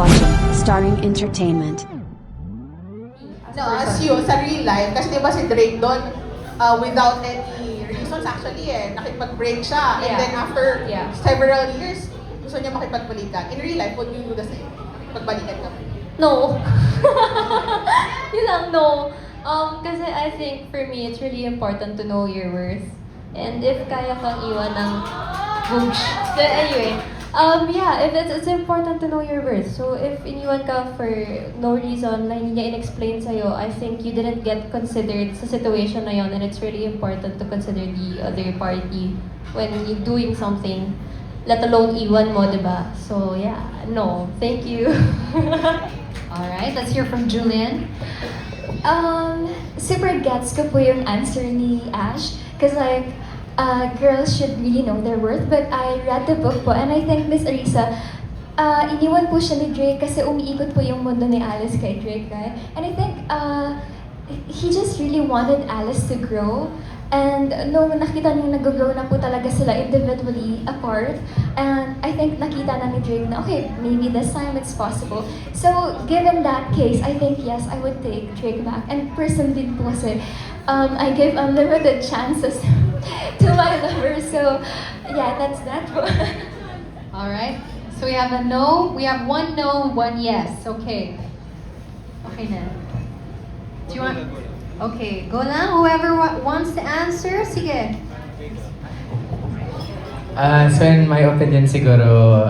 watching Starring Entertainment. No, as you, sa real life, kasi di ba si Drake doon, without any reasons actually nakipag-break siya. And Yeah. then after Yeah. several years, gusto niya makipagbalikan. In real life, would you do the same? Pagbalikan ka mo? No. Yun lang, no. Kasi I think for me, it's really important to know your worth. And if kaya kang iwan ng boosh. So anyway, yeah, if it's important to know your worth. So if iniwan ka for no reason na hindi niya in-explain sa'yo, I think you didn't get considered sa situation na yun, and it's really important to consider the other party when you're doing something, let alone iwan mo, diba? So yeah, no, thank you. Alright, let's hear from Julian. Super gets ko po yung answer ni Ash. Because like, girls should really know their worth. But I read the book po, and I think Miss Arisa, iniwan po siya ni Drake kasi umiikot po yung mundo ni Alice kay Drake, right? And I think he just really wanted Alice to grow. And nung nakita niyo nag-grow na po talaga sila individually apart, and I think nakita na ni Drake na, okay, maybe this time it's possible. So, given that case, I think yes, I would take Drake back. And personally po kasi, I give unlimited chances to my lover. So, yeah, that's that po. Alright, so we have a no, we have one no, one yes. Okay. Okay na. Do you want... Okay, go lang. Whoever wants to answer, sige. So in my opinion siguro,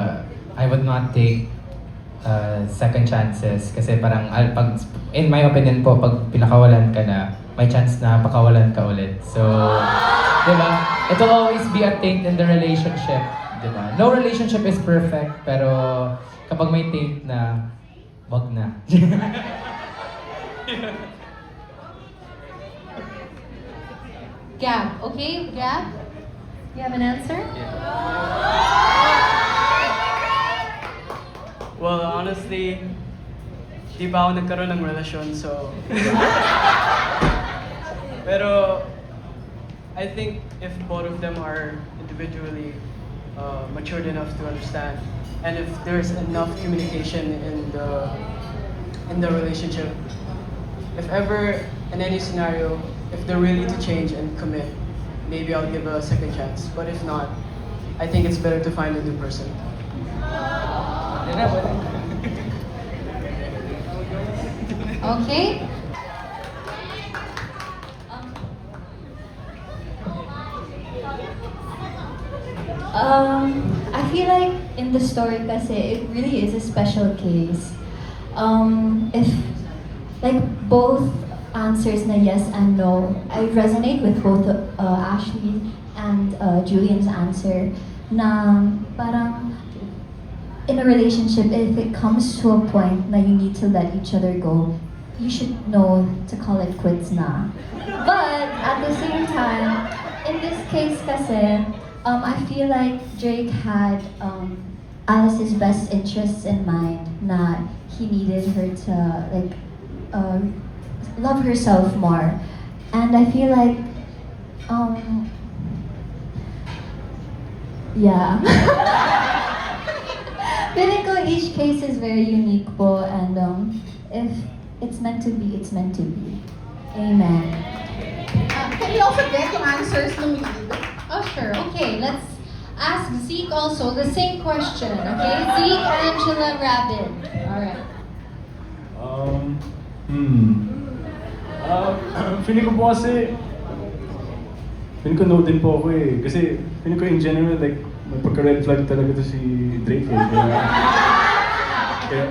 I would not take second chances kasi parang pag in my opinion po pag pinakawalan ka na, may chance na pakawalan ka ulit. So, 'di ba? It will always be a taint in the relationship, 'di ba? No relationship is perfect, pero kapag may taint na, wag na. Gab, okay? Gab? You have an answer? Well, honestly, di pa ako nagkaroon ng relasyon, so... Pero, I think if both of them are individually matured enough to understand, and if there's enough communication in the relationship, if ever, in any scenario, if they're willing to change and commit, maybe I'll give a second chance. But if not, I think it's better to find a new person. Okay. I feel like in the story kasi, it really is a special case. If like both answers na yes and no, I resonate with both Ashley and Julian's answer na parang in a relationship, if it comes to a point na you need to let each other go, you should know to call it quits na. But at the same time, in this case kasi, I feel like Drake had Alice's best interests in mind na he needed her to like love herself more. And I feel like yeah. Feeling ko each case is very unique po, and if it's meant to be, it's meant to be. Amen. Can we also get yung answers ng lead? Oh, sure. Okay, let's ask Zeke also the same question. Okay, Zeke, Angela, Rabin. All right. Feeling ko po kasi, feeling ko no din po ako eh. Kasi feeling ko in general, like, may pagka-red flag talaga to si Drake eh. Kaya,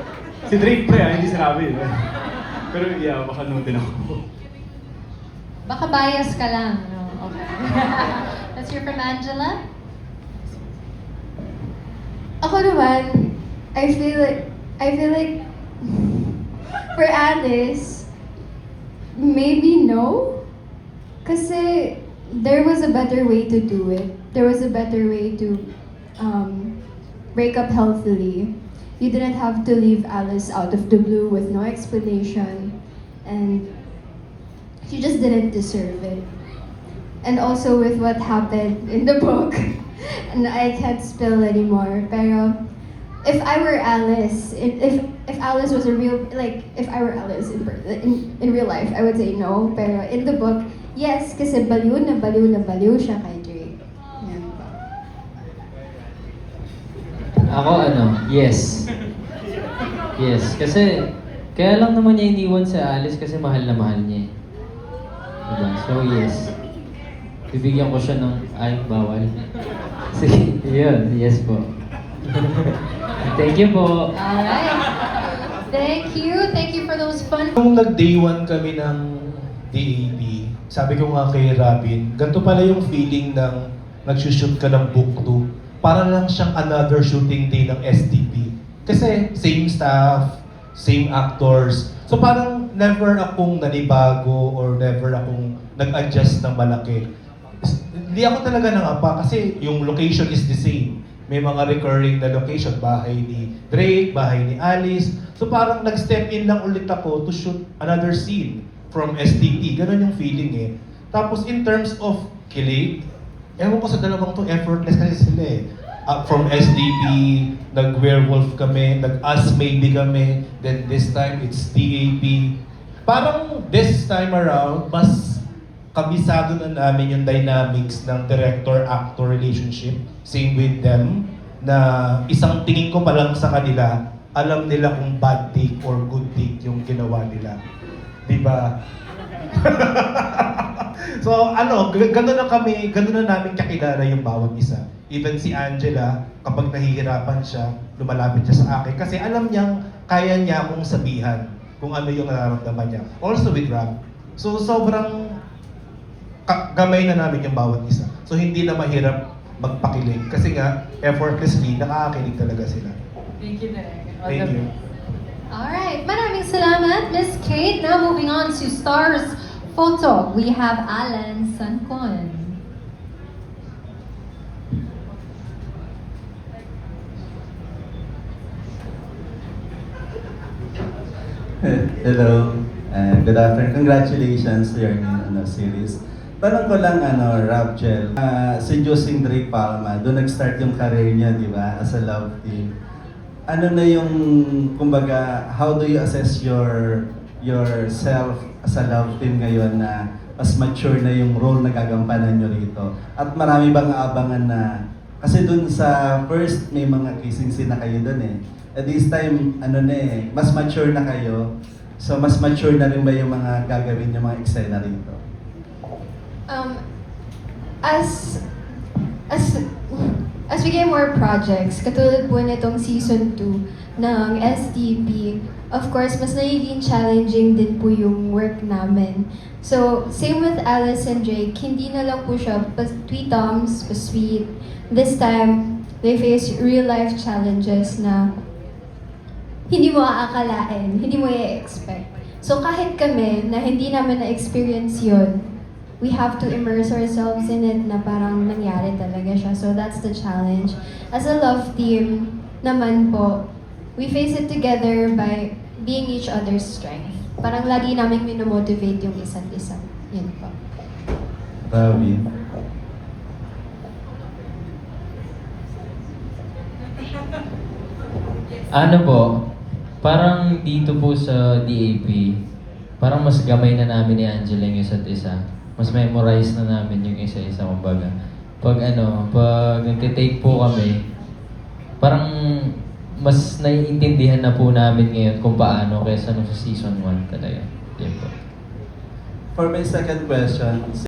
si Drake pre hindi si Robin. Pero yeah, baka no din ako. Baka bias ka lang. No? Okay. Let's hear from Angela. Ako naman, I feel like for Alice, maybe no. Kasi there was a better way to do it. There was a better way to break up healthily. You didn't have to leave Alice out of the blue with no explanation, and she just didn't deserve it. And also with what happened in the book, and I can't spill anymore, pero if I were Alice, if Alice was a real, like, if I were Alice in real life, I would say no. Pero in the book, yes, kasi baliw na baliw siya kay Drake. Yan po. Ako yes. Yes, kasi kaya lang naman niya iniwan si Alice kasi mahal na mahal niya. Diba? So yes. Bibigyan ko siya ng bawal. Sige, yun. Yes po. Thank you po. Alright. Thank you for those fun. Nung nag-day 1 kami ng DAP, sabi ko nga kay Robin, ganito pala yung feeling ng nagsushoot ka ng book 2. Para lang siyang another shooting day ng SDP. Kasi same staff, same actors. So parang never akong nanibago or never akong nag-adjust ng malaki. Hindi ako talaga nangapa kasi yung location is the same. May mga recurring na location, bahay ni Drake, bahay ni Alice. So parang nag-step in lang ulit ako to shoot another scene from SDP. Ganon yung feeling eh. Tapos in terms of kilig, ewan ko sa dalawang to, effortless kasi sila eh. From SDP, nag-werewolf kami, nag-us maybe kami, then this time it's DAP. Parang this time around, mas kabisado na namin yung dynamics ng director-actor relationship. Same with them, na isang tingin ko pa lang sa kanila, alam nila kung bad take or good take yung ginawa nila. Diba? So gano'n na namin kakilala yung bawat isa. Even si Angela, kapag nahihirapan siya, lumalapit siya sa akin. Kasi alam niyang kaya niya akong sabihan kung ano yung nararamdaman niya. Also with Rob. So sobrang gamay na namin yung bawat isa. So hindi na mahirap magpakilig. Kasi nga, effortlessly, nakakakilig talaga sila. Thank you, Direk. Thank you. Alright, maraming salamat, Miss Kate. Now moving on to Stars Photo. We have Alan Sancon. Hello, good afternoon. Congratulations to your new series. Tanong ko lang, Rapgel, si Josing Drake Palma, doon nag-start yung career niya, di ba, as a love team. Ano na yung, kumbaga, how do you assess yourself as a love team ngayon na mas mature na yung role na gagampanan nyo rito? At marami bang aabangan na, kasi doon sa first, may mga kissing scene na kayo doon eh. At this time, mas mature na kayo. So, mas mature na rin ba yung mga gagawin yung mga eksena rito? As we get more projects, katulad po nitong season 2 ng SDP, of course, mas nagiging challenging din po yung work namin. So, same with Alice and Drake, hindi na lang po siya pa-tweetums, pa-sweet. This time, they face real-life challenges na hindi mo aakalain, hindi mo i-expect. So kahit kami na hindi namin na-experience yun, we have to immerse ourselves in it na parang nangyari talaga siya. So that's the challenge. As a love team naman po, we face it together by being each other's strength. Parang lagi namin minomotivate yung isa't isa. Yun po. Robin. Ano po, parang dito po sa DAP, parang mas gamay na namin ni Angela yung isa't isa. Mas memorize na namin yung isa-isa, kumbaga. Pag nagtitake po kami, parang mas naiintindihan na po namin ngayon kung paano kaysa nung sa season 1 talaga. Yun po. For my second question,